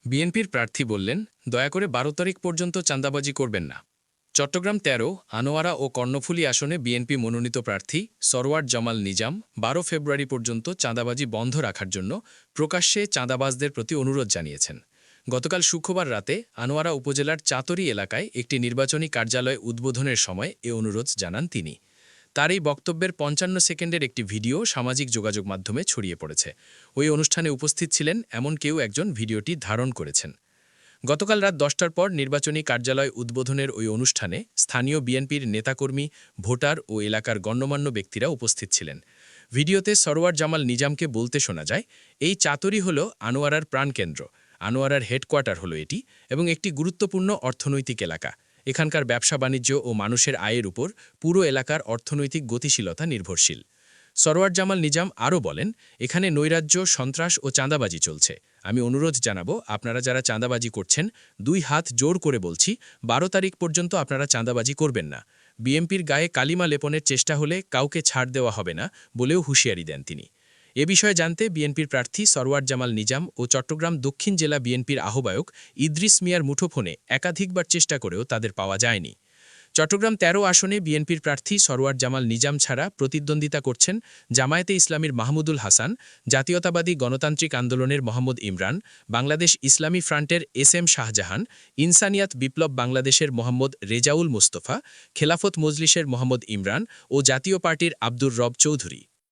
বিএনপির প্রার্থী বললেন, দয়া করে ১২ তারিখ পর্যন্ত চাঁদাবাজি করবেন না। চট্টগ্রাম ১৩, আনোয়ারা ও কর্ণফুলী আসনে বিএনপি মনোনীত প্রার্থী সরওয়ার জামাল নিজাম ১২ ফেব্রুয়ারি পর্যন্ত চাঁদাবাজি বন্ধ রাখার জন্য প্রকাশ্যে চাঁদাবাজদের প্রতি অনুরোধ জানিয়েছেন। গতকাল শুক্রবার রাতে আনোয়ারা উপজেলার চাতরি এলাকায় একটি নির্বাচনী কার্যালয় উদ্বোধনের সময় এ অনুরোধ জানান তিনি। তার এই বক্তব্যের ৫৫ সেকেন্ডের একটি ভিডিও সামাজিক যোগাযোগ মাধ্যমে ছড়িয়ে পড়েছে। ওই অনুষ্ঠানে উপস্থিত ছিলেন এমন কেউ একজন ভিডিওটি ধারণ করেছেন। গতকাল রাত ১০টার পর নির্বাচনী কার্যালয় উদ্বোধনের ওই অনুষ্ঠানে স্থানীয় বিএনপির নেতাকর্মী, ভোটার ও এলাকার গণ্যমান্য ব্যক্তিরা উপস্থিত ছিলেন। ভিডিওতে সরওয়ার জামাল নিজামকে বলতে শোনা যায়, এই চাতরি হল আনোয়ারার প্রাণকেন্দ্র, আনোয়ারার হেডকোয়ার্টার হলো এটি এবং একটি গুরুত্বপূর্ণ অর্থনৈতিক এলাকা। এখানকার ব্যবসা বাণিজ্য ও মানুষের আয়ের উপর পুরো এলাকার অর্থনৈতিক গতিশীলতা নির্ভরশীল। সরওয়ার জামাল নিজাম আরও বলেন, এখানে নৈরাজ্য, সন্ত্রাস ও চাঁদাবাজি চলছে। আমি অনুরোধ জানাবো, আপনারা যারা চাঁদাবাজি করছেন, ২ হাত জোর করে বলছি, ১২ তারিখ পর্যন্ত আপনারা চাঁদাবাজি করবেন না। বিএনপির গায়ে কালিমা লেপনের চেষ্টা হলে কাউকে ছাড় দেওয়া হবে না বলেও হুঁশিয়ারি দেন তিনি। এ বিষয়ে জানতে বিএনপির প্রার্থী সরওয়ার জামাল নিজাম ও চট্টগ্রাম দক্ষিণ জেলা বিএনপির আহ্বায়ক ইদ্রিস মিয়ার মুঠোফোনে একাধিকবার চেষ্টা করেও তাদের পাওয়া যায়নি। চট্টগ্রাম ১৩ আসনে বিএনপির প্রার্থী সরওয়ার জামাল নিজাম ছাড়া প্রতিদ্বন্দ্বিতা করছেন জামায়াতে ইসলামীর মাহমুদুল হাসান, জাতীয়তাবাদী গণতান্ত্রিক আন্দোলনের মোহাম্মদ ইমরান, বাংলাদেশ ইসলামী ফ্রন্টের এস শাহজাহান, ইনসানিয়াত বিপ্লব বাংলাদেশের মোহাম্মদ রেজাউল মুস্তফা, খেলাফত মজলিসের মোহাম্মদ ইমরান ও জাতীয় পার্টির আব্দুর রব চৌধুরী।